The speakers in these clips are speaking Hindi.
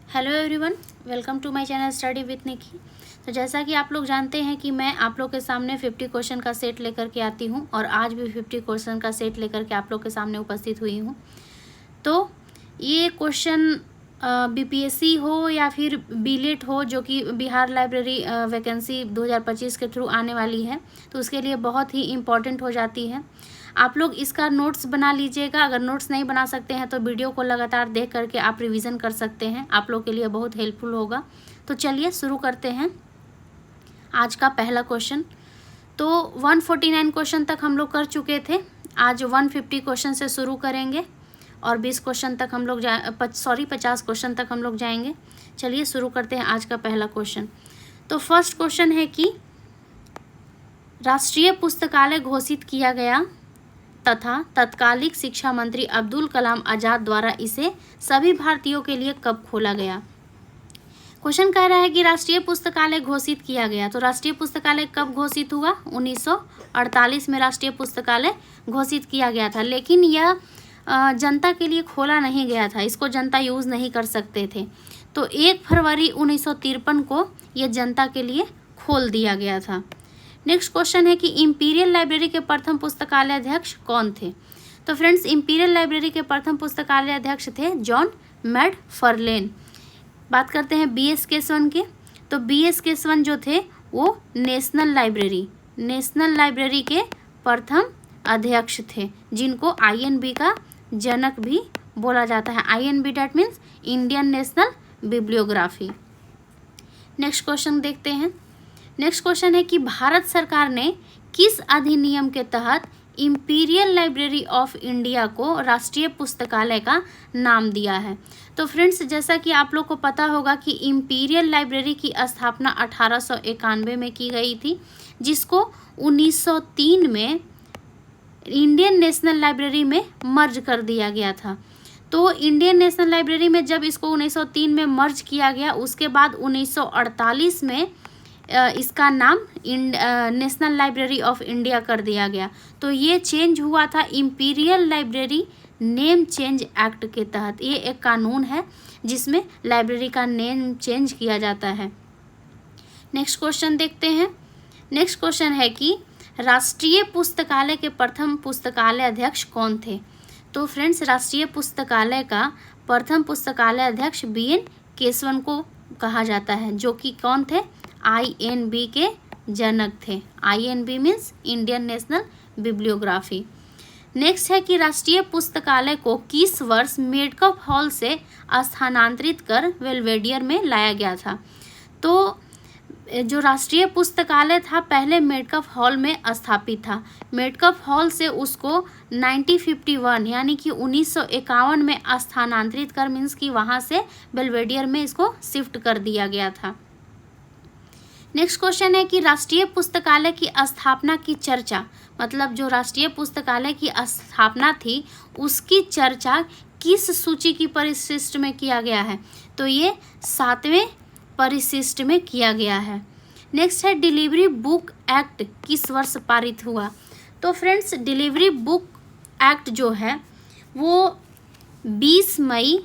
Hello everyone, welcome to my channel study with Niki. तो जैसा कि आप लोग जानते हैं कि मैं आप लोग के सामने 50 क्वेश्चन का सेट लेकर के आती हूं और आज भी 50 क्वेश्चन का सेट लेकर के आप लोग के सामने उपस्थित हुई हूं। तो ये क्वेश्चन बीपीएससी हो या फिर बीलेट हो, जो कि बिहार लाइब्रेरी वैकेंसी 2025 के थ्रू आने वाली है, तो उसके लिए बहुत ही इम्पॉर्टेंट हो जाती है। आप लोग इसका नोट्स बना लीजिएगा। अगर नोट्स नहीं बना सकते हैं तो वीडियो को लगातार देख करके आप रिवीजन कर सकते हैं, आप लोग के लिए बहुत हेल्पफुल होगा। तो चलिए शुरू करते हैं आज का पहला क्वेश्चन। तो 149 क्वेश्चन तक हम लोग कर चुके थे। आज 150 क्वेश्चन से शुरू करेंगे और 20 क्वेश्चन तक हम लोग 50 क्वेश्चन तक हम लोग जाएंगे। चलिए शुरू करते हैं आज का पहला क्वेश्चन। तो फर्स्ट क्वेश्चन है कि राष्ट्रीय पुस्तकालय घोषित किया गया तथा तत्कालिक शिक्षा मंत्री अब्दुल कलाम आजाद द्वारा इसे सभी भारतीयों के लिए कब खोला गया। क्वेश्चन कह रहा है कि राष्ट्रीय पुस्तकालय घोषित किया गया। तो राष्ट्रीय पुस्तकालय कब घोषित हुआ? 1948 में राष्ट्रीय पुस्तकालय घोषित किया गया था, लेकिन यह जनता के लिए खोला नहीं गया था। इसको जनता यूज़ नहीं कर सकते थे। तो 1 फरवरी 1953 को यह जनता के लिए खोल दिया गया था। नेक्स्ट क्वेश्चन है कि इंपीरियल लाइब्रेरी के प्रथम पुस्तकालय अध्यक्ष कौन थे। तो फ्रेंड्स, इंपीरियल लाइब्रेरी के प्रथम पुस्तकालय अध्यक्ष थे जॉन मैकफार्लेन। बात करते हैं बीएस केशवन के। तो बीएस केशवन जो थे वो नेशनल लाइब्रेरी के प्रथम अध्यक्ष थे, जिनको आईएनबी का जनक भी बोला जाता है। I&B that means Indian national bibliography. Next question देखते हैं। नेक्स्ट क्वेश्चन है कि भारत सरकार ने किस अधिनियम के तहत इंपीरियल लाइब्रेरी ऑफ इंडिया को राष्ट्रीय पुस्तकालय का नाम दिया है। तो फ्रेंड्स, जैसा कि आप लोग को पता होगा कि इंपीरियल लाइब्रेरी की स्थापना 1891 में की गई थी, जिसको 1903 में इंडियन नेशनल लाइब्रेरी में मर्ज कर दिया गया था। तो इंडियन नेशनल लाइब्रेरी में जब इसको 1903 में मर्ज किया गया, उसके बाद 1948 में इसका नाम नेशनल लाइब्रेरी ऑफ इंडिया कर दिया गया। तो ये चेंज हुआ था imperial library name change act के तहत। ये एक कानून है जिसमें लाइब्रेरी का नेम चेंज किया जाता है। नेक्स्ट क्वेश्चन देखते हैं। नेक्स्ट क्वेश्चन है कि राष्ट्रीय पुस्तकालय के प्रथम पुस्तकालय अध्यक्ष कौन थे। तो फ्रेंड्स, राष्ट्रीय पुस्तकालय का प्रथम पुस्तकालय अध्यक्ष बीएन केशवन को कहा जाता है, जो कि कौन थे? आईएनबी के जनक थे। I&B means Indian national bibliography. Next है कि राष्ट्रीय पुस्तकालय को किस वर्ष मेडकफ हॉल से स्थानांतरित कर बेल्वेडियर में लाया गया था। तो जो राष्ट्रीय पुस्तकालय था पहले मेडकफ हॉल में स्थापित था। मेडकफ हॉल से उसको 1951 यानी कि 1951 में स्थानांतरित कर मीन्स कि वहाँ से बेल्वेडियर में इसको शिफ्ट कर दिया गया था। नेक्स्ट क्वेश्चन है कि राष्ट्रीय पुस्तकालय की स्थापना की चर्चा, मतलब जो राष्ट्रीय पुस्तकालय की स्थापना थी उसकी चर्चा किस सूची की परिशिष्ट में किया गया है। तो ये 7वें परिशिष्ट में किया गया है। नेक्स्ट है डिलीवरी बुक एक्ट किस वर्ष पारित हुआ। तो फ्रेंड्स, डिलीवरी बुक एक्ट जो है वो 20 मई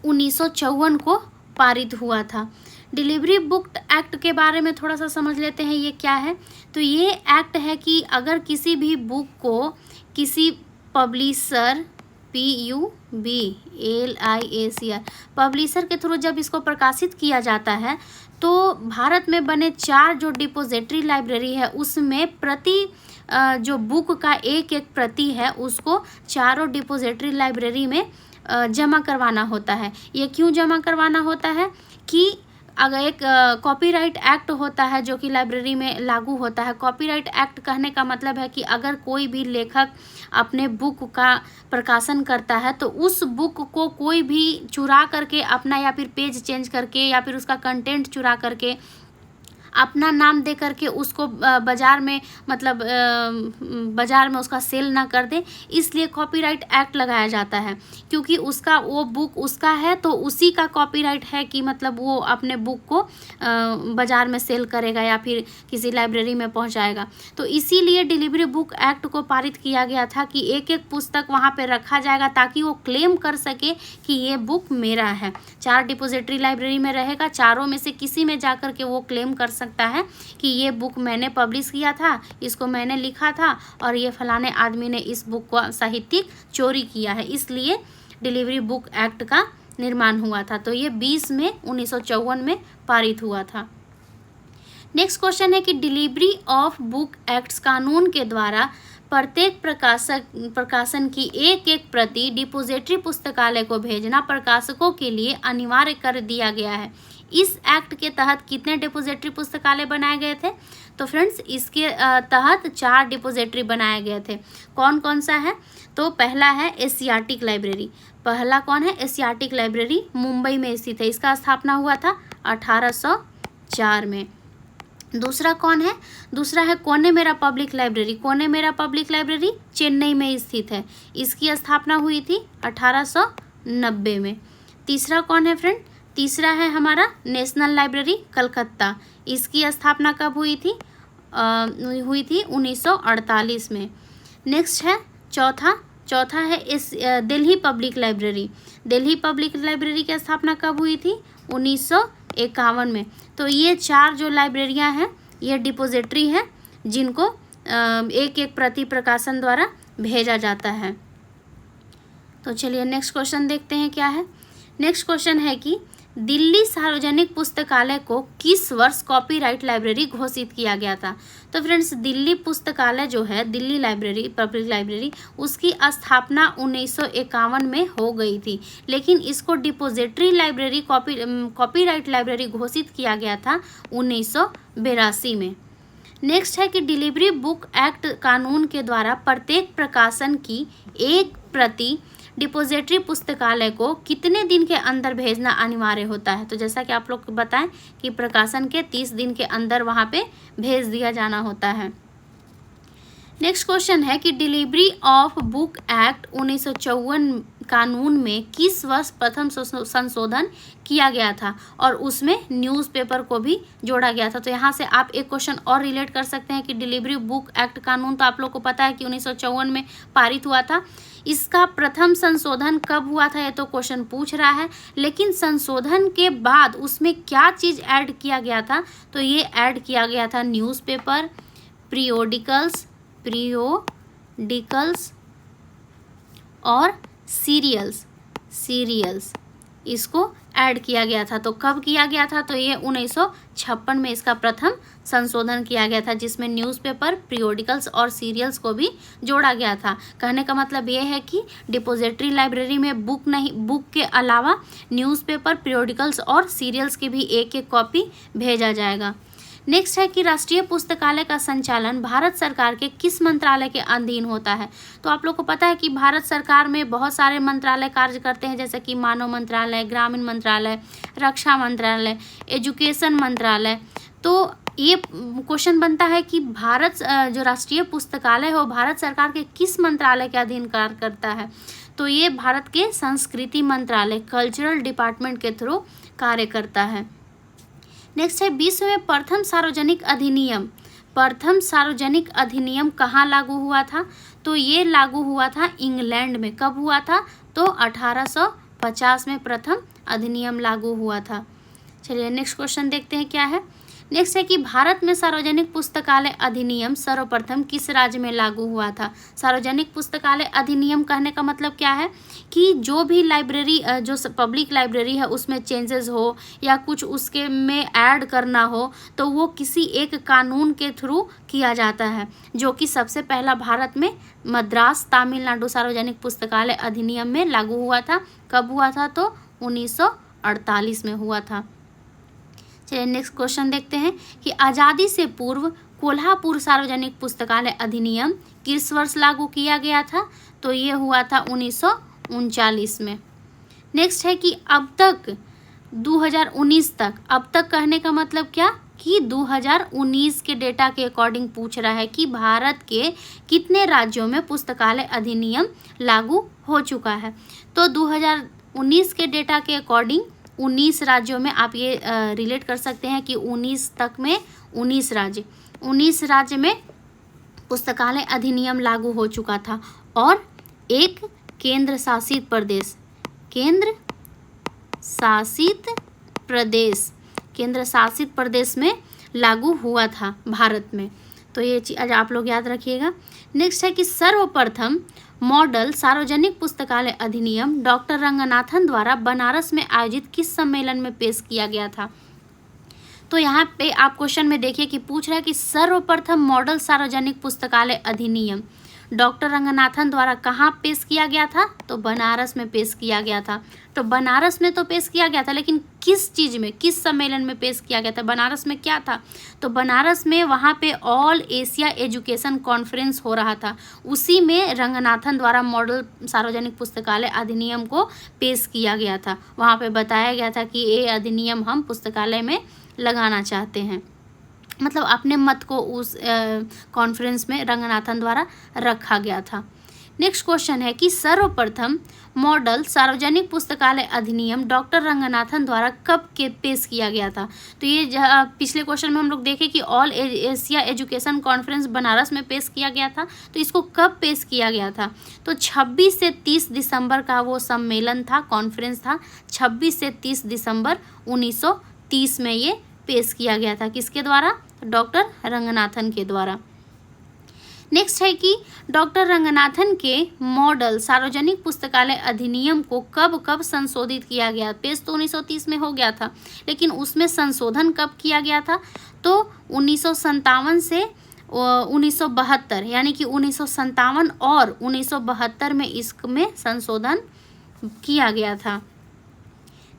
1954 को पारित हुआ था। डिलीवरी बुक एक्ट के बारे में थोड़ा सा समझ लेते हैं, ये क्या है। तो ये एक्ट है कि अगर किसी भी बुक को किसी पब्लिशर PUBLISER पब्लिशर के थ्रू जब इसको प्रकाशित किया जाता है, तो भारत में बने 4 जो डिपोजिटरी लाइब्रेरी है उसमें प्रति जो बुक का एक प्रति है उसको चारों डिपोजिटरी लाइब्रेरी में जमा करवाना होता है। ये क्यों जमा करवाना होता है कि अगर एक कॉपीराइट एक्ट होता है जो कि लाइब्रेरी में लागू होता है। कॉपीराइट एक्ट कहने का मतलब है कि अगर कोई भी लेखक अपने बुक का प्रकाशन करता है तो उस बुक को कोई भी चुरा करके अपना या फिर पेज चेंज करके या फिर उसका कंटेंट चुरा करके अपना नाम दे करके उसको बाज़ार में मतलब बाज़ार में उसका सेल ना कर दे, इसलिए कॉपीराइट एक्ट लगाया जाता है। क्योंकि उसका वो बुक उसका है तो उसी का कॉपीराइट है कि मतलब वो अपने बुक को बाज़ार में सेल करेगा या फिर किसी लाइब्रेरी में पहुंचाएगा। तो इसीलिए डिलीवरी बुक एक्ट को पारित किया गया था कि एक एक पुस्तक वहाँ पे रखा जाएगा ताकि वो क्लेम कर सके कि ये बुक मेरा है। 4 डिपोजिटरी लाइब्रेरी में रहेगा, चारों में से किसी में जाकर के वो क्लेम कर सकता है कि ये बुक मैंने पब्लिश किया था, इसको मैंने लिखा था और ये फलाने आदमी ने इस बुक को साहित्यिक चोरी किया है। इसलिए डिलीवरी बुक एक्ट का निर्माण हुआ था। तो ये 20 मई 1954 में पारित हुआ था। नेक्स्ट क्वेश्चन है कि डिलीवरी ऑफ बुक एक्ट्स कानून के द्वारा प्रत्येक प्रकाशन की एक एक प्रति डिपोजिटरी पुस्तकालय को भेजना प्रकाशकों के लिए अनिवार्य कर दिया गया है। इस एक्ट के तहत कितने डिपोजिटरी पुस्तकालय बनाए गए थे? तो फ्रेंड्स इसके तहत 4 डिपोजिटरी बनाए गए थे। कौन कौन सा है? तो पहला है एशियाटिक लाइब्रेरी। पहला कौन है? एशियाटिक लाइब्रेरी मुंबई में स्थित है, इसका स्थापना हुआ था 1804 में। दूसरा कौन है? दूसरा है Connemara public library. Connemara public library Chennai में स्थित है, इसकी स्थापना हुई थी 1890 में। तीसरा कौन है फ्रेंड? तीसरा है हमारा नेशनल लाइब्रेरी कलकत्ता, इसकी स्थापना कब हुई थी? हुई थी 1948 में। नेक्स्ट है चौथा है इस Delhi public library. Delhi public library की स्थापना कब हुई थी? 1951 में। तो ये 4 जो लाइब्रेरियां हैं ये डिपोजिटरी हैं जिनको एक एक प्रति प्रकाशन द्वारा भेजा जाता है। तो चलिए नेक्स्ट क्वेश्चन देखते हैं क्या है। नेक्स्ट क्वेश्चन है कि दिल्ली सार्वजनिक पुस्तकालय को किस वर्ष कॉपीराइट लाइब्रेरी घोषित किया गया था? तो फ्रेंड्स दिल्ली पुस्तकालय जो है, दिल्ली लाइब्रेरी पब्लिक लाइब्रेरी, उसकी स्थापना 1951 में हो गई थी, लेकिन इसको डिपोजिटरी लाइब्रेरी कॉपीराइट लाइब्रेरी घोषित किया गया था 1982 में। नेक्स्ट है कि डिलीवरी बुक एक्ट कानून के द्वारा प्रत्येक प्रकाशन की एक प्रति डिपोजिटरी पुस्तकालय को कितने दिन के अंदर भेजना अनिवार्य होता है? तो जैसा कि आप लोग को बताएं कि प्रकाशन के 30 दिन के अंदर वहाँ पे भेज दिया जाना होता है। नेक्स्ट क्वेश्चन है कि डिलीवरी ऑफ बुक एक्ट 1954 कानून में किस वर्ष प्रथम संशोधन किया गया था और उसमें न्यूज़पेपर को भी जोड़ा गया था? तो यहाँ से आप एक क्वेश्चन और रिलेट कर सकते हैं कि डिलीवरी बुक एक्ट कानून तो आप लोग को पता है कि 1954 में पारित हुआ था। इसका प्रथम संशोधन कब हुआ था ये तो क्वेश्चन पूछ रहा है, लेकिन संशोधन के बाद उसमें क्या चीज़ ऐड किया गया था? तो ये ऐड किया गया था न्यूज़पेपर, पीरियोडिकल्स और सीरियल्स इसको ऐड किया गया था। तो कब किया गया था? तो ये 1956 में इसका प्रथम संशोधन किया गया था, जिसमें न्यूज़पेपर, पीरियोडिकल्स और सीरियल्स को भी जोड़ा गया था। कहने का मतलब ये है कि डिपोजिटरी लाइब्रेरी में बुक के अलावा न्यूज़पेपर, पीरियोडिकल्स और सीरियल्स की भी एक एक कॉपी भेजा जाएगा। नेक्स्ट है कि राष्ट्रीय पुस्तकालय का संचालन भारत सरकार के किस मंत्रालय के अधीन होता है? तो आप लोग को पता है कि भारत सरकार में बहुत सारे मंत्रालय कार्य करते हैं, जैसे कि मानव मंत्रालय, ग्रामीण मंत्रालय, रक्षा मंत्रालय, एजुकेशन मंत्रालय। तो ये क्वेश्चन बनता है कि भारत जो राष्ट्रीय पुस्तकालय हो भारत सरकार के किस मंत्रालय के अधीन कार्य करता है? तो ये भारत के संस्कृति मंत्रालय, कल्चरल डिपार्टमेंट के थ्रू कार्य करता है। नेक्स्ट है विश्व में प्रथम सार्वजनिक अधिनियम कहाँ लागू हुआ था? तो ये लागू हुआ था इंग्लैंड में। कब हुआ था? तो 1850 में प्रथम अधिनियम लागू हुआ था। चलिए नेक्स्ट क्वेश्चन देखते हैं क्या है। नेक्स्ट है कि भारत में सार्वजनिक पुस्तकालय अधिनियम सर्वप्रथम किस राज्य में लागू हुआ था? सार्वजनिक पुस्तकालय अधिनियम कहने का मतलब क्या है कि जो भी लाइब्रेरी जो पब्लिक लाइब्रेरी है उसमें चेंजेस हो या कुछ उसके में ऐड करना हो तो वो किसी एक कानून के थ्रू किया जाता है, जो कि सबसे पहला भारत में मद्रास तमिलनाडु सार्वजनिक पुस्तकालय अधिनियम में लागू हुआ था। कब हुआ था? तो 1948 में हुआ था। चलिए नेक्स्ट क्वेश्चन देखते हैं कि आज़ादी से पूर्व कोल्हापुर सार्वजनिक पुस्तकालय अधिनियम किस वर्ष लागू किया गया था? तो ये हुआ था 1939 में। नेक्स्ट है कि अब तक 2019 तक, अब तक कहने का मतलब क्या? कि 2019 के डेटा के अकॉर्डिंग पूछ रहा है कि भारत के कितने राज्यों में पुस्तकालय अधिनियम लागू हो चुका है। तो 2019 के डेटा के अकॉर्डिंग 19 राज्यों में आप ये रिलेट कर सकते हैं कि 19 तक में 19 राज्य में पुस्तकालय अधिनियम लागू हो चुका था और एक केंद्र शासित प्रदेश में लागू हुआ था भारत में। तो ये चीज आप लोग याद रखिएगा। नेक्स्ट है कि सर्वप्रथम मॉडल सार्वजनिक पुस्तकालय अधिनियम डॉक्टर रंगनाथन द्वारा बनारस में आयोजित किस सम्मेलन में पेश किया गया था। तो यहाँ पे आप क्वेश्चन में देखिए कि पूछ रहा है कि सर्वप्रथम मॉडल सार्वजनिक पुस्तकालय अधिनियम डॉक्टर रंगनाथन द्वारा कहाँ पेश किया गया था, तो बनारस में पेश किया गया था। तो बनारस में तो पेश किया गया था, लेकिन किस चीज़ में, किस सम्मेलन में पेश किया गया था, बनारस में क्या था, तो बनारस में वहाँ पे ऑल एशिया एजुकेशन कॉन्फ्रेंस हो रहा था, उसी में रंगनाथन द्वारा मॉडल सार्वजनिक पुस्तकालय अधिनियम को पेश किया गया था। वहाँ पे बताया गया था कि ये अधिनियम हम पुस्तकालय में लगाना चाहते हैं, मतलब अपने मत को उस कॉन्फ्रेंस में रंगनाथन द्वारा रखा गया था। नेक्स्ट क्वेश्चन है कि सर्वप्रथम मॉडल सार्वजनिक पुस्तकालय अधिनियम डॉक्टर रंगनाथन द्वारा कब के पेश किया गया था। तो ये पिछले क्वेश्चन में हम लोग देखे कि all Asia education conference Banaras में पेश किया गया था, तो इसको कब पेश किया गया था, तो 26 से 30 दिसंबर का वो सम्मेलन था, कॉन्फ्रेंस था। 26 से 30 दिसंबर 1930 में ये पेश किया गया था, किसके द्वारा, डॉक्टर रंगनाथन के द्वारा। नेक्स्ट है कि डॉक्टर रंगनाथन के मॉडल सार्वजनिक पुस्तकालय अधिनियम को कब कब संशोधित किया गया। पेश तो 1930 में हो गया था, लेकिन उसमें संशोधन कब किया गया था, तो 1957 से 1972, यानी कि 1957 और 1972 में इसमें संशोधन किया गया था।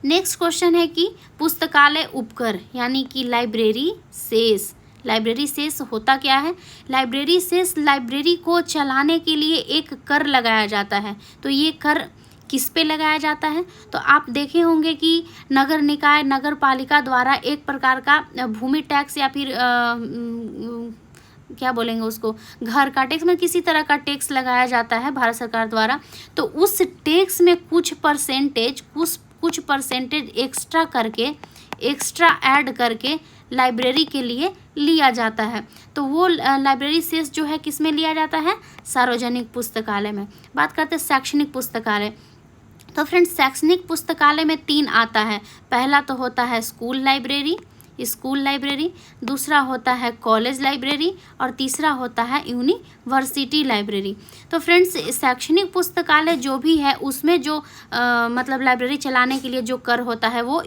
नेक्स्ट क्वेश्चन है कि पुस्तकालय उपकर यानी कि लाइब्रेरी सेस होता क्या है। लाइब्रेरी सेस लाइब्रेरी को चलाने के लिए एक कर लगाया जाता है। तो ये कर किस पे लगाया जाता है, तो आप देखे होंगे कि नगर निकाय, नगर पालिका द्वारा एक प्रकार का भूमि टैक्स या फिर क्या बोलेंगे उसको, घर का टैक्स में किसी तरह का टैक्स लगाया जाता है भारत सरकार द्वारा। तो उस टैक्स में कुछ परसेंटेज एक्स्ट्रा ऐड करके लाइब्रेरी के लिए लिया जाता है। तो वो लाइब्रेरी सेस जो है किस में लिया जाता है, सार्वजनिक पुस्तकालय में। बात करते हैं शैक्षणिक पुस्तकालय। तो फ्रेंड्स, शैक्षणिक पुस्तकालय में 3 आता है। पहला तो होता है स्कूल लाइब्रेरी, दूसरा होता है कॉलेज लाइब्रेरी और तीसरा होता है यूनिवर्सिटी लाइब्रेरी। तो फ्रेंड्स, शैक्षणिक पुस्तकालय जो भी है उसमें जो मतलब लाइब्रेरी चलाने के लिए जो कर होता है वो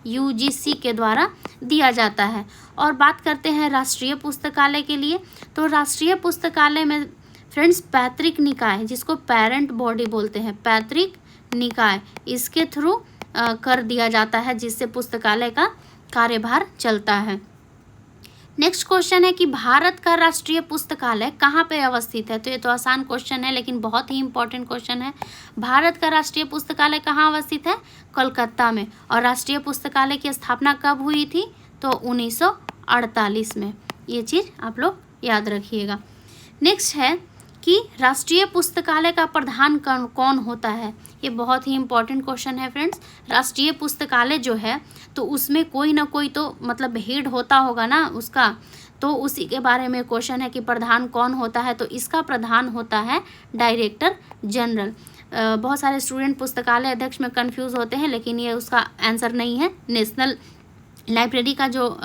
यूजीसी के द्वारा दिया जाता है। और बात करते हैं राष्ट्रीय पुस्तकालय के लिए। तो राष्ट्रीय पुस्तकालय में फ्रेंड्स पैतृक निकाय, जिसको पेरेंट बॉडी बोलते हैं, पैतृक निकाय, इसके थ्रू कर दिया जाता है, जिससे पुस्तकालय का कार्यभार चलता है। नेक्स्ट क्वेश्चन है कि भारत का राष्ट्रीय पुस्तकालय कहाँ पे अवस्थित है। तो ये तो आसान क्वेश्चन है, लेकिन बहुत ही इंपॉर्टेंट क्वेश्चन है। भारत का राष्ट्रीय पुस्तकालय कहाँ अवस्थित है, कोलकाता में। और राष्ट्रीय पुस्तकालय की स्थापना कब हुई थी, तो 1948 में। ये चीज़ आप लोग याद रखिएगा। नेक्स्ट है कि राष्ट्रीय पुस्तकालय का प्रधान कौन होता है। ये बहुत ही इंपॉर्टेंट क्वेश्चन है फ्रेंड्स। राष्ट्रीय पुस्तकालय जो है तो उसमें कोई ना कोई तो मतलब हेड होता होगा ना उसका, तो उसी के बारे में क्वेश्चन है कि प्रधान कौन होता है। तो इसका प्रधान होता है डायरेक्टर जनरल। बहुत सारे स्टूडेंट पुस्तकालय अध्यक्ष में कंफ्यूज होते हैं, लेकिन ये उसका आंसर नहीं है। नेशनल लाइब्रेरी का जो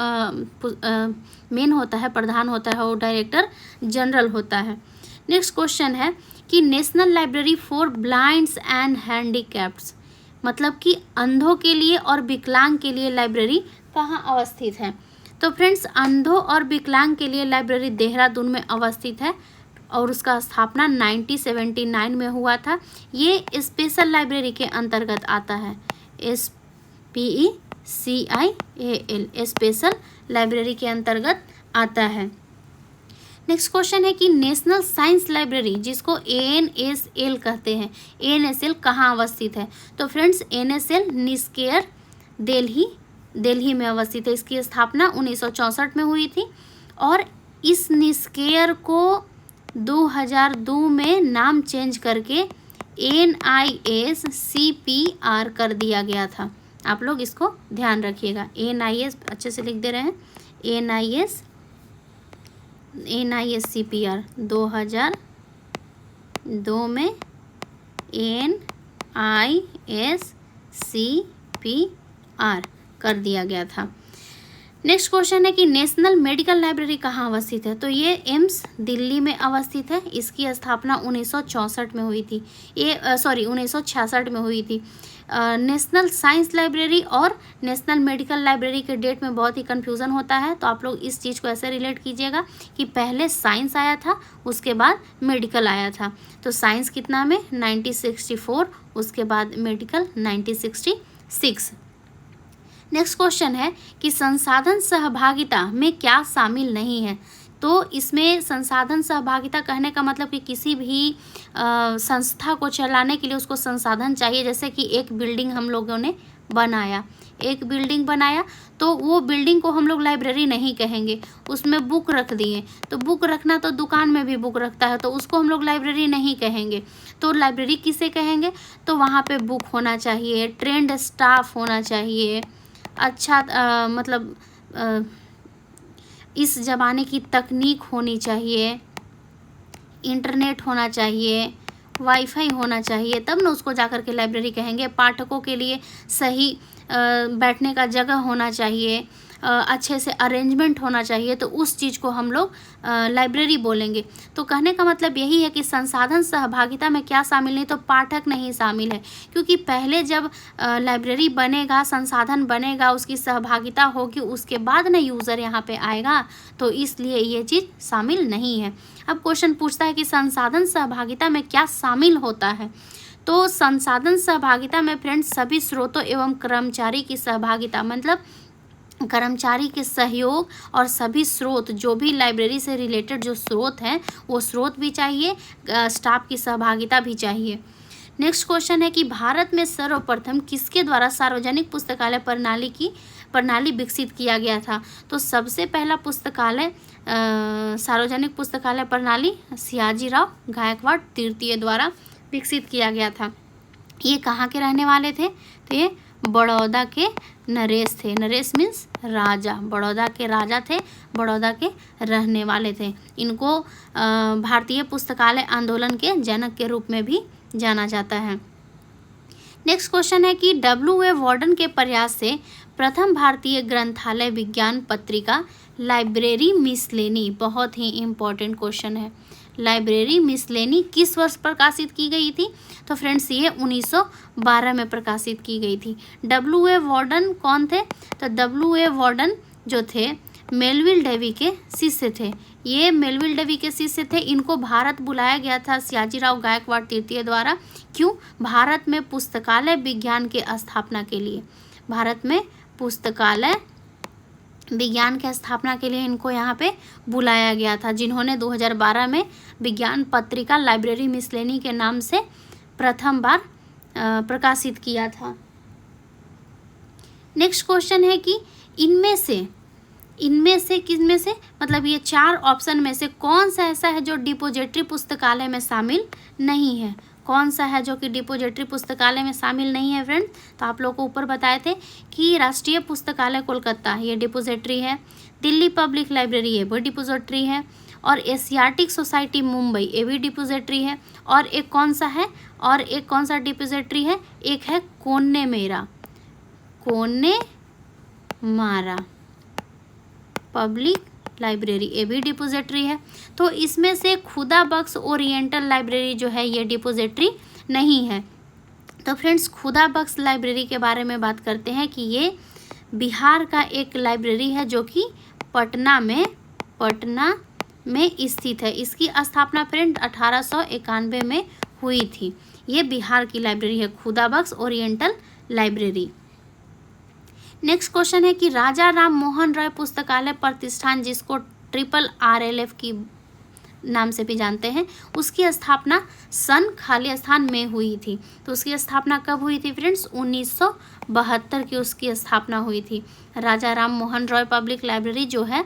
मेन होता है, प्रधान होता है, वो डायरेक्टर जनरल होता है। नेक्स्ट क्वेश्चन है कि national library for blinds and handicappeds, मतलब कि अंधों के लिए और विकलांग के लिए लाइब्रेरी कहाँ अवस्थित है। तो फ्रेंड्स, अंधों और विकलांग के लिए लाइब्रेरी देहरादून में अवस्थित है और उसका स्थापना 1979 में हुआ था। ये स्पेशल लाइब्रेरी के अंतर्गत आता है, SPECIAL, स्पेशल लाइब्रेरी के अंतर्गत आता है। नेक्स्ट क्वेश्चन है कि नेशनल साइंस लाइब्रेरी, जिसको ANSL कहते हैं, ANSL कहाँ अवस्थित है। तो friends, NSL NISCAIR Delhi Delhi में अवस्थित है। इसकी स्थापना 1964 में हुई थी और इस निस्केयर को 2002 में नाम चेंज करके NISCPR कर दिया गया था। आप लोग इसको ध्यान रखिएगा। NIS अच्छे से लिख दे रहे हैं, NISCPR 2002 में NISCPR कर दिया गया था। नेक्स्ट क्वेश्चन है कि नेशनल मेडिकल लाइब्रेरी कहाँ अवस्थित है? तो ये एम्स दिल्ली में अवस्थित है। इसकी स्थापना 1964 में हुई थी। 1966 में हुई थी। नेशनल साइंस लाइब्रेरी और नेशनल मेडिकल लाइब्रेरी के डेट में बहुत ही कन्फ्यूज़न होता है, तो आप लोग इस चीज़ को ऐसे रिलेट कीजिएगा कि पहले साइंस आया था, उसके बाद मेडिकल आया था। तो साइंस कितना में 1964, उसके बाद मेडिकल 1966। नेक्स्ट क्वेश्चन है कि संसाधन सहभागिता में क्या शामिल नहीं है? तो इसमें संसाधन सहभागिता कहने का मतलब कि किसी भी संस्था को चलाने के लिए उसको संसाधन चाहिए। जैसे कि एक बिल्डिंग हम लोगों ने बनाया, तो वो बिल्डिंग को हम लोग लाइब्रेरी नहीं कहेंगे, उसमें बुक रख दिए। तो बुक रखना तो दुकान में भी बुक रखता है, तो उसको हम लोग लाइब्रेरी नहीं कहेंगे। तो लाइब्रेरी किसे कहेंगे? तो वहाँ पे बुक होना चाहिए, ट्रेंड स्टाफ होना चाहिए, अच्छा इस ज़माने की तकनीक होनी चाहिए, इंटरनेट होना चाहिए, वाईफाई होना चाहिए, तब ना उसको जाकर के लाइब्रेरी कहेंगे। पाठकों के लिए सही बैठने का जगह होना चाहिए, अच्छे से अरेंजमेंट होना चाहिए, तो उस चीज़ को हम लोग लाइब्रेरी बोलेंगे। तो कहने का मतलब यही है कि संसाधन सहभागिता में क्या शामिल नहीं? तो पाठक नहीं शामिल है, क्योंकि पहले जब लाइब्रेरी बनेगा, संसाधन बनेगा, उसकी सहभागिता होगी, उसके बाद ना यूज़र यहाँ पे आएगा, तो इसलिए ये चीज़ शामिल नहीं है। अब क्वेश्चन पूछता है कि संसाधन सहभागिता में क्या शामिल होता है? तो संसाधन सहभागिता में फ्रेंड्स सभी स्रोतों एवं कर्मचारी की सहभागिता, मतलब कर्मचारी के सहयोग और सभी स्रोत, जो भी लाइब्रेरी से रिलेटेड जो स्रोत हैं वो स्रोत भी चाहिए, स्टाफ की सहभागिता भी चाहिए। नेक्स्ट क्वेश्चन है कि भारत में सर्वप्रथम किसके द्वारा सार्वजनिक पुस्तकालय प्रणाली विकसित किया गया था? तो सबसे पहला पुस्तकालय सार्वजनिक पुस्तकालय प्रणाली सयाजीराव गायकवाड़ तृतीय द्वारा विकसित किया गया था। ये कहाँ के रहने वाले थे? तो ये बड़ौदा के नरेश थे। नरेश मीन्स राजा, बड़ौदा के राजा थे, बड़ौदा के रहने वाले थे। इनको भारतीय पुस्तकालय आंदोलन के जनक के रूप में भी जाना जाता है। नेक्स्ट क्वेश्चन है कि W.A. वार्डन के प्रयास से प्रथम भारतीय ग्रंथालय विज्ञान पत्रिका लाइब्रेरी मिसलेनी, बहुत ही इम्पोर्टेंट क्वेश्चन है, लाइब्रेरी मिसलेनी किस वर्ष प्रकाशित की गई थी? तो फ्रेंड्स ये 1912 में प्रकाशित की गई थी। W.A. वार्डन कौन थे? तो W.A. वार्डन जो थे मेलविल डेवी के शिष्य थे। ये मेलविल डेवी के शिष्य थे। इनको भारत बुलाया गया था सयाजीराव गायकवाड़ तृतीय द्वारा। क्यों? भारत में पुस्तकालय विज्ञान के स्थापना के लिए, भारत में पुस्तकालय विज्ञान की स्थापना के लिए इनको यहाँ पे बुलाया गया था, जिन्होंने 2012 में विज्ञान पत्रिका लाइब्रेरी मिसलेनी के नाम से प्रथम बार प्रकाशित किया था। नेक्स्ट क्वेश्चन है कि इनमें से किसमें से, मतलब ये चार ऑप्शन में से कौन सा ऐसा है जो डिपोजिटरी पुस्तकालय में शामिल नहीं है? कौन सा है जो कि डिपोजिटरी पुस्तकालय में शामिल नहीं है फ्रेंड्स? तो आप लोग को ऊपर बताए थे कि राष्ट्रीय पुस्तकालय कोलकाता ये डिपोजिटरी है, दिल्ली पब्लिक लाइब्रेरी ये भी डिपोजिटरी है, और एशियाटिक सोसाइटी मुंबई ये भी डिपोजिटरी है, और एक कौन सा है, और एक कौन सा डिपोजिटरी है? एक है कोन्नेमारा पब्लिक लाइब्रेरी, ये भी डिपोजिटरी है। तो इसमें से खुदा बख्श ओरिएंटल लाइब्रेरी जो है ये डिपोजिटरी नहीं है। तो फ्रेंड्स खुदा बख्श लाइब्रेरी के बारे में बात करते हैं कि ये बिहार का एक लाइब्रेरी है जो कि पटना में स्थित है। इसकी स्थापना फ्रेंड 1891 में हुई थी। ये बिहार की लाइब्रेरी है, खुदा बख्श ओरिएंटल लाइब्रेरी। नेक्स्ट क्वेश्चन है कि राजा राम मोहन राय पुस्तकालय प्रतिष्ठान, जिसको RRLF की नाम से भी जानते हैं, उसकी स्थापना सन खाली स्थान में हुई थी। तो उसकी स्थापना कब हुई थी फ्रेंड्स? 1972 की उसकी स्थापना हुई थी। राजा राम मोहन रॉय पब्लिक लाइब्रेरी जो है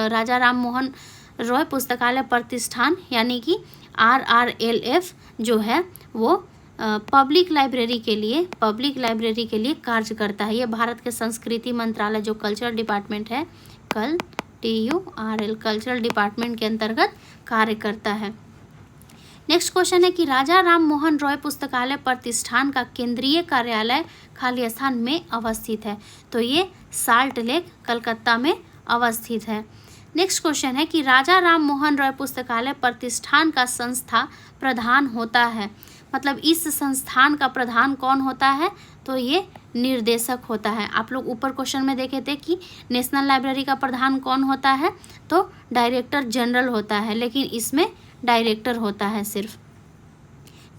राजा राम मोहन रॉय पुस्तकालय प्रतिष्ठान यानी कि RRLF जो है वो पब्लिक लाइब्रेरी के लिए कार्य करता है। ये भारत के संस्कृति मंत्रालय जो कल्चरल डिपार्टमेंट है, कल्चरल डिपार्टमेंट के अंतर्गत कार्य करता है। नेक्स्ट क्वेश्चन है कि राजा राम मोहन रॉय पुस्तकालय प्रतिष्ठान का केंद्रीय कार्यालय खाली स्थान में अवस्थित है। तो ये साल्ट लेक कलकत्ता में अवस्थित है। नेक्स्ट क्वेश्चन है कि राजा राम मोहन रॉय पुस्तकालय प्रतिष्ठान का संस्था प्रधान होता है, मतलब इस संस्थान का प्रधान कौन होता है? तो ये निर्देशक होता है। आप लोग ऊपर क्वेश्चन में देखे थे कि नेशनल लाइब्रेरी का प्रधान कौन होता है? तो डायरेक्टर जनरल होता है, लेकिन इसमें डायरेक्टर होता है सिर्फ।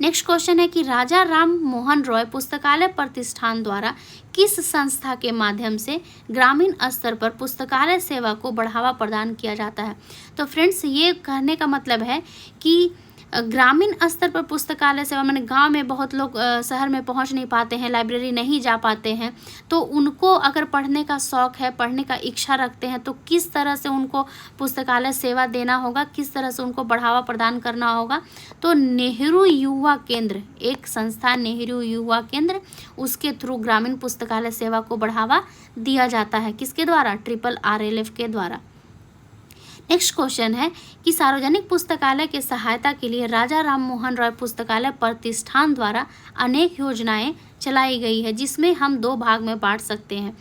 नेक्स्ट क्वेश्चन है कि राजा राम मोहन रॉय पुस्तकालय प्रतिष्ठान द्वारा किस संस्था के माध्यम से ग्रामीण स्तर पर पुस्तकालय सेवा को बढ़ावा प्रदान किया जाता है? तो फ्रेंड्स, ये कहने का मतलब है कि ग्रामीण स्तर पर पुस्तकालय सेवा माने गांव में बहुत लोग शहर में पहुंच नहीं पाते हैं, लाइब्रेरी नहीं जा पाते हैं, तो उनको अगर पढ़ने का शौक़ है, पढ़ने का इच्छा रखते हैं, तो किस तरह से उनको पुस्तकालय सेवा देना होगा, किस तरह से उनको बढ़ावा प्रदान करना होगा? तो नेहरू युवा केंद्र, एक संस्था नेहरू युवा केंद्र, उसके थ्रू ग्रामीण पुस्तकालय सेवा को बढ़ावा दिया जाता है। किसके द्वारा? RRLF के द्वारा। नेक्स्ट क्वेश्चन है कि सार्वजनिक पुस्तकालय के सहायता के लिए राजा राम मोहन रॉय पुस्तकालय प्रतिष्ठान द्वारा अनेक योजनाएं चलाई गई है, जिसमें हम 2 भाग में बांट सकते हैं।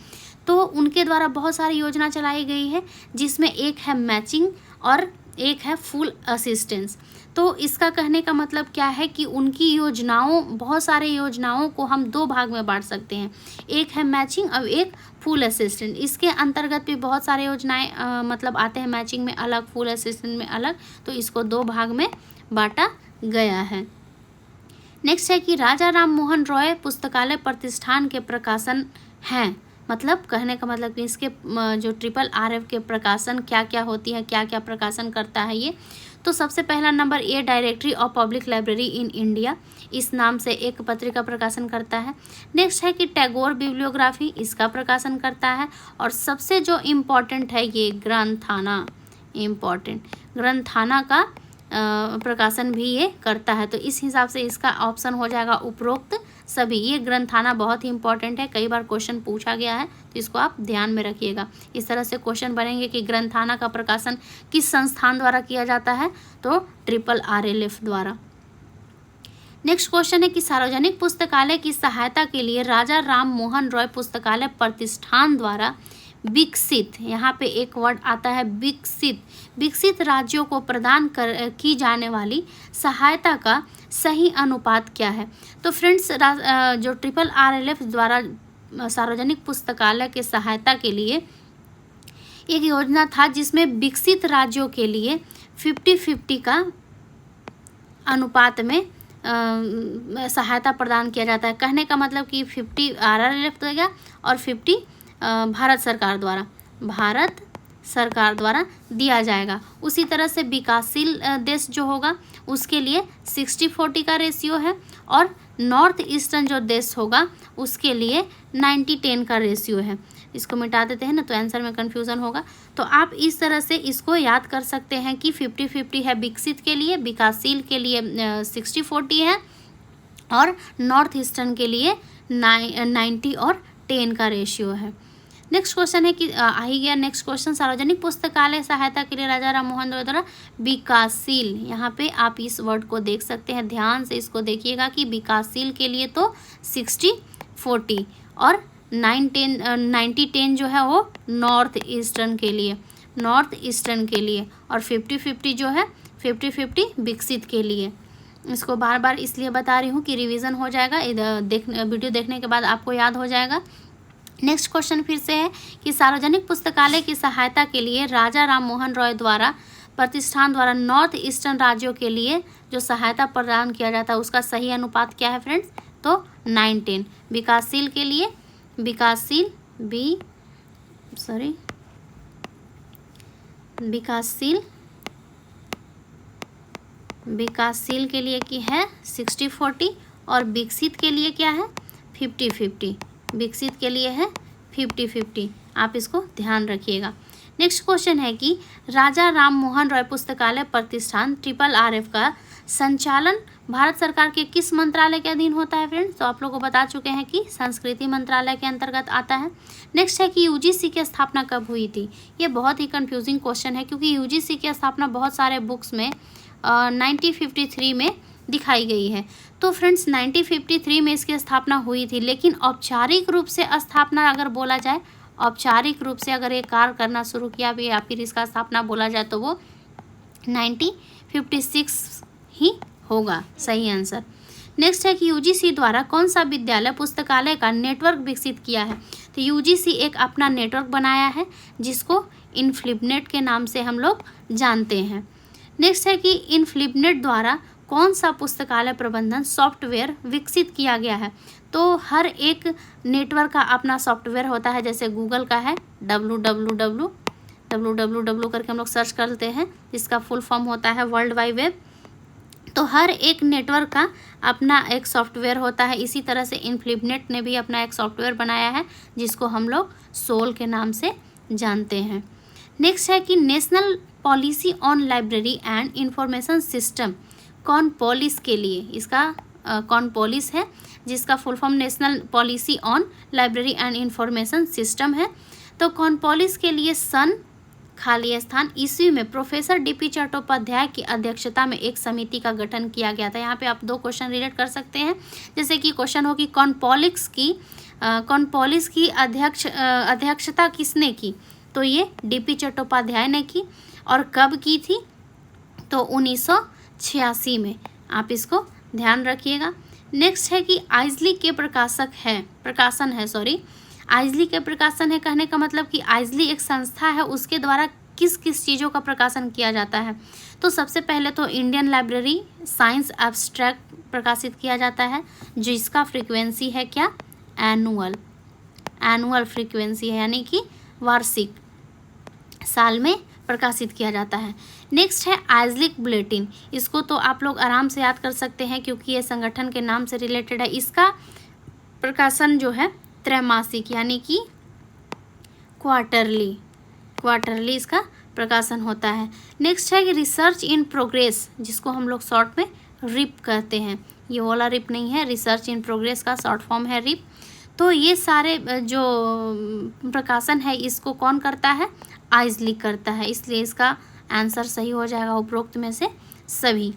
तो उनके द्वारा बहुत सारी योजना चलाई गई है, जिसमें एक है मैचिंग और एक है फुल असिस्टेंस। तो इसका कहने का मतलब क्या है कि उनकी योजनाओं, बहुत सारे योजनाओं को हम 2 भाग में बांट सकते हैं, एक है मैचिंग और एक फुल असिस्टेंट। इसके अंतर्गत भी बहुत सारे योजनाएं मतलब आते हैं, मैचिंग में अलग, फुल असिस्टेंट में अलग, तो इसको 2 भाग में बांटा गया है। नेक्स्ट है कि राजा राम मोहन रॉय पुस्तकालय प्रतिष्ठान के प्रकाशन हैं, मतलब कहने का मतलब कि इसके जो RRRF के प्रकाशन क्या क्या होती है, क्या क्या प्रकाशन करता है ये। तो सबसे पहला number A directory of public library in India, इस नाम से एक पत्रिका प्रकाशन करता है। नेक्स्ट है कि टैगोर बिब्लियोग्राफी, इसका प्रकाशन करता है। और सबसे जो इम्पोर्टेंट है ये ग्रंथाना, ग्रंथाना का प्रकाशन भी ये करता है। तो इस हिसाब से इसका ऑप्शन हो जाएगा उपरोक्त सभी। ये ग्रंथाना बहुत ही इंपॉर्टेंट है, कई बार क्वेश्चन पूछा गया है, तो इसको आप ध्यान में रखिएगा। इस तरह से क्वेश्चन बनेंगे कि ग्रंथाना का प्रकाशन किस संस्थान द्वारा किया जाता है? तो RRLF द्वारा। नेक्स्ट क्वेश्चन है कि सार्वजनिक पुस्तकालय की सहायता के लिए राजा राम मोहन रॉय पुस्तकालय प्रतिष्ठान द्वारा विकसित, यहाँ पे एक वर्ड आता है विकसित राज्यों को प्रदान की जाने वाली सहायता का सही अनुपात क्या है? तो फ्रेंड्स, जो RRLF द्वारा सार्वजनिक पुस्तकालय के सहायता के लिए एक योजना था, जिसमें विकसित राज्यों के लिए 50-50 का अनुपात में सहायता प्रदान किया जाता है। कहने का मतलब कि 50 RRLF देगा और 50 भारत सरकार द्वारा दिया जाएगा। उसी तरह से विकासशील देश जो होगा उसके लिए 60-40 का रेशियो है, और नॉर्थ ईस्टर्न जो देश होगा उसके लिए 90-10 का रेशियो है। इसको मिटा देते हैं ना, तो आंसर में कन्फ्यूज़न होगा। तो आप इस तरह से इसको याद कर सकते हैं कि 50-50 है विकसित के लिए, विकासशील के लिए 60-40 है, और नॉर्थ ईस्टर्न के लिए 90 और 10 का रेशियो है। नेक्स्ट क्वेश्चन है कि आ ही गया नेक्स्ट क्वेश्चन, सार्वजनिक पुस्तकालय सहायता के लिए राजा राम मोहन रॉय द्वारा विकासशील, यहाँ पे आप इस वर्ड को देख सकते हैं, ध्यान से इसको देखिएगा कि विकासशील के लिए तो 60-40 और 90-10 जो है वो नॉर्थ ईस्टर्न के लिए, और 50-50 जो है 50-50 विकसित के लिए। इसको बार बार इसलिए बता रही हूँ कि रिवीजन हो जाएगा, वीडियो देखने के बाद आपको याद हो जाएगा। नेक्स्ट क्वेश्चन फिर से है कि सार्वजनिक पुस्तकालय की सहायता के लिए राजा राम मोहन रॉय द्वारा प्रतिष्ठान द्वारा नॉर्थ ईस्टर्न राज्यों के लिए जो सहायता प्रदान किया जाता है उसका सही अनुपात क्या है फ्रेंड्स? तो 9-10। विकासशील के लिए विकासशील विकासशील के लिए की है 60-40 और विकसित के लिए क्या है 50-50। विकसित के लिए है 50-50, आप इसको ध्यान रखिएगा। नेक्स्ट क्वेश्चन है कि राजा राम मोहन रॉय पुस्तकालय प्रतिष्ठान RRF का संचालन भारत सरकार के किस मंत्रालय के अधीन होता है फ्रेंड्स? तो आप लोगों को बता चुके हैं कि संस्कृति मंत्रालय के अंतर्गत आता है। नेक्स्ट है कि यूजीसी की स्थापना कब हुई थी? ये बहुत ही कंफ्यूजिंग क्वेश्चन है क्योंकि यूजीसी की स्थापना बहुत सारे बुक्स में 1953 में दिखाई गई है। तो फ्रेंड्स 1953 में इसकी स्थापना हुई थी, लेकिन औपचारिक रूप से स्थापना अगर बोला जाए, औपचारिक रूप से अगर ये कार्य करना शुरू किया भी या फिर इसका स्थापना बोला जाए तो वो 1956 ही होगा सही आंसर। नेक्स्ट है कि यूजीसी द्वारा कौन सा विद्यालय पुस्तकालय का नेटवर्क विकसित किया है? तो यूजीसी एक अपना नेटवर्क बनाया है जिसको इनफ्लिबनेट के नाम से हम लोग जानते हैं। नेक्स्ट है कि इनफ्लिबनेट द्वारा कौन सा पुस्तकालय प्रबंधन सॉफ्टवेयर विकसित किया गया है? तो हर एक नेटवर्क का अपना सॉफ्टवेयर होता है, जैसे गूगल का है www करके हम लोग सर्च करते हैं, इसका फुल फॉर्म होता है वर्ल्ड वाइड वेब। तो हर एक नेटवर्क का अपना एक सॉफ्टवेयर होता है। इसी तरह से इनफ्लिबनेट ने भी अपना एक सॉफ्टवेयर बनाया है जिसको हम लोग सोल के नाम से जानते हैं। नेक्स्ट है कि national policy on library and information system कॉर्नपोलिस के लिए, इसका कॉर्नपोलिस है जिसका full form national policy on library and information system है। तो कॉर्नपोलिस के लिए सन खाली स्थान ईस्वी में प्रोफेसर DP चट्टोपाध्याय की अध्यक्षता में एक समिति का गठन किया गया था। यहाँ पे आप दो क्वेश्चन रिलेट कर सकते हैं, जैसे कि क्वेश्चन हो कि कॉर्नपोलिस की अध्यक्षता किसने की? तो ये DP चट्टोपाध्याय ने की। और कब की थी? तो 1986 में, आप इसको ध्यान रखिएगा। नेक्स्ट है कि आइजली के आइजली के प्रकाशन है कहने का मतलब कि आइजली एक संस्था है, उसके द्वारा किस किस चीज़ों का प्रकाशन किया जाता है? तो सबसे पहले तो इंडियन लाइब्रेरी साइंस एब्स्ट्रैक्ट प्रकाशित किया जाता है, जिसका फ्रीक्वेंसी है क्या? एनुअल फ्रीक्वेंसी है, यानी कि वार्षिक, साल में प्रकाशित किया जाता है। नेक्स्ट है आइजलिक बुलेटिन, इसको तो आप लोग आराम से याद कर सकते हैं क्योंकि ये संगठन के नाम से रिलेटेड है। इसका प्रकाशन जो है त्रैमासिक यानी कि क्वार्टरली इसका प्रकाशन होता है। नेक्स्ट है कि रिसर्च इन प्रोग्रेस, जिसको हम लोग शॉर्ट में रिप कहते हैं, ये वाला रिप नहीं है, रिसर्च इन प्रोग्रेस का शॉर्ट फॉर्म है रिप। तो ये सारे जो प्रकाशन है इसको कौन करता है? आइजली करता है, इसलिए इसका आंसर सही हो जाएगा उपरोक्त में से सभी।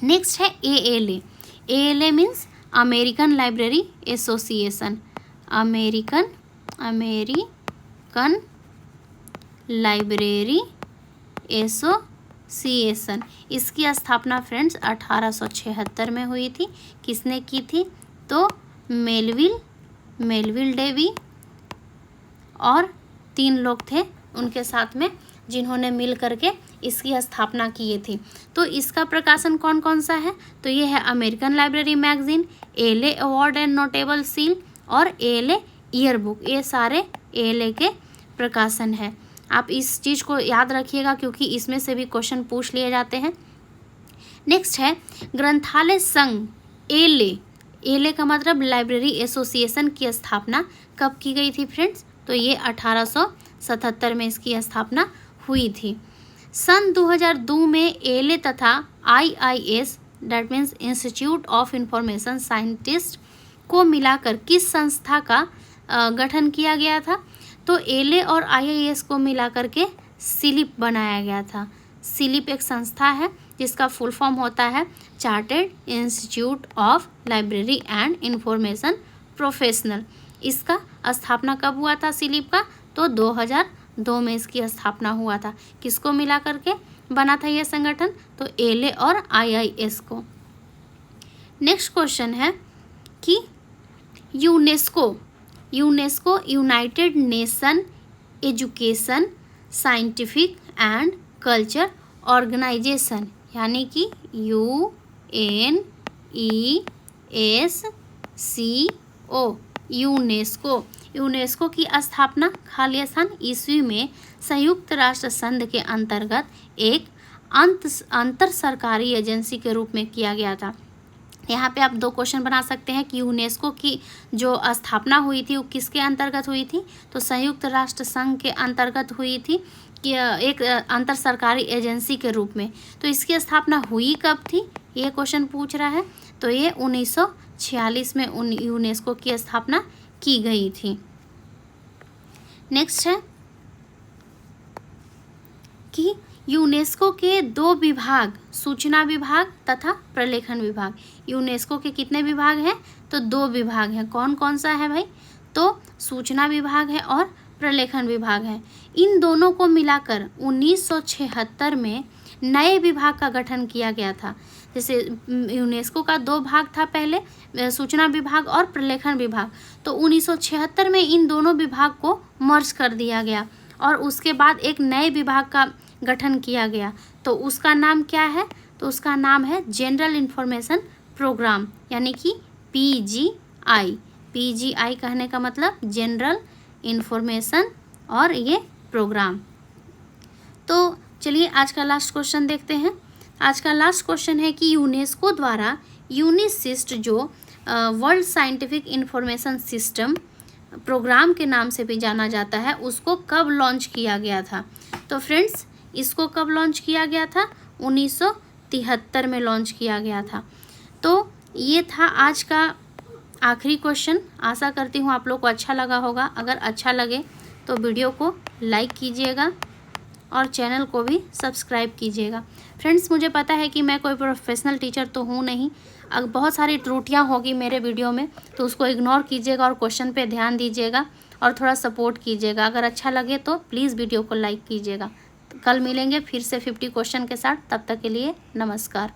नेक्स्ट है ALA means American library association, American library association. इसकी स्थापना फ्रेंड्स 1876 में हुई थी। किसने की थी? तो मेलविल डेवी और 3 लोग थे उनके साथ में, जिन्होंने मिल करके इसकी स्थापना की थी। तो इसका प्रकाशन कौन कौन सा है? तो ये है American library magazine, ALA award and notable seal और ALA ईयर बुक, ये सारे ALA के प्रकाशन है। आप इस चीज़ को याद रखिएगा क्योंकि इसमें से भी क्वेश्चन पूछ लिए जाते हैं। नेक्स्ट है ग्रंथालय संघ ALA का मतलब लाइब्रेरी एसोसिएशन की स्थापना कब की गई थी फ्रेंड्स? तो ये 1877 में इसकी स्थापना हुई थी। सन 2002 में ALA तथा IIS that means institute of information scientist को मिलाकर किस संस्था का गठन किया गया था? तो ALA और IIS को मिलाकर के सिलिप बनाया गया था। सिलिप एक संस्था है जिसका फुल फॉर्म होता है chartered institute of library and information professional. इसका स्थापना कब हुआ था सिलिप का? तो 2002 में इसकी स्थापना हुआ था। किसको मिला करके बना था यह संगठन? तो ALA और IIS को। नेक्स्ट क्वेश्चन है कि UNESCO United Nation Education Scientific and Culture Organization यानी कि UNESCO यूनेस्को की स्थापना खालिस्तान ईस्वी में संयुक्त राष्ट्र संघ के अंतर्गत एक अंतर सरकारी एजेंसी के रूप में किया गया था। यहाँ पे आप 2 क्वेश्चन बना सकते हैं कि यूनेस्को की जो स्थापना हुई थी वो किसके अंतर्गत हुई थी, तो संयुक्त राष्ट्र संघ के अंतर्गत हुई थी कि एक अंतर सरकारी एजेंसी के रूप में। तो इसकी स्थापना हुई कब थी, ये क्वेश्चन पूछ रहा है। तो ये 1946 में यूनेस्को की स्थापना की गई थी। नेक्स्ट है कि यूनेस्को के 2 विभाग, सूचना विभाग तथा प्रलेखन विभाग। यूनेस्को के कितने विभाग हैं, तो 2 विभाग हैं। कौन कौन सा है भाई, तो सूचना विभाग है और प्रलेखन विभाग है। इन दोनों को मिलाकर 1976 में नए विभाग का गठन किया गया था। जैसे यूनेस्को का 2 भाग था पहले, सूचना विभाग और प्रलेखन विभाग, तो 1976 में इन दोनों विभाग को मर्ज कर दिया गया और उसके बाद एक नए विभाग का गठन किया गया। तो उसका नाम क्या है, तो उसका नाम है जनरल इंफॉर्मेशन प्रोग्राम, यानी कि PGI। PGI कहने का मतलब जनरल इंफॉर्मेशन और ये प्रोग्राम। तो चलिए आज का लास्ट क्वेश्चन देखते हैं। आज का लास्ट क्वेश्चन है कि यूनेस्को द्वारा यूनिसिस्ट जो world scientific information system program के नाम से भी जाना जाता है, उसको कब लॉन्च किया गया था। तो फ्रेंड्स, इसको कब लॉन्च किया गया था, 1973 में लॉन्च किया गया था। तो ये था आज का आखिरी क्वेश्चन। आशा करती हूँ आप लोग को अच्छा लगा होगा। अगर अच्छा लगे तो वीडियो को लाइक कीजिएगा और चैनल को भी सब्सक्राइब कीजिएगा। फ्रेंड्स, मुझे पता है कि मैं कोई प्रोफेशनल टीचर तो हूँ नहीं, अगर बहुत सारी त्रुटियाँ होगी मेरे वीडियो में तो उसको इग्नोर कीजिएगा और क्वेश्चन पे ध्यान दीजिएगा और थोड़ा सपोर्ट कीजिएगा। अगर अच्छा लगे तो प्लीज़ वीडियो को लाइक कीजिएगा। कल मिलेंगे फिर से 50 क्वेश्चन के साथ। तब तक के लिए नमस्कार।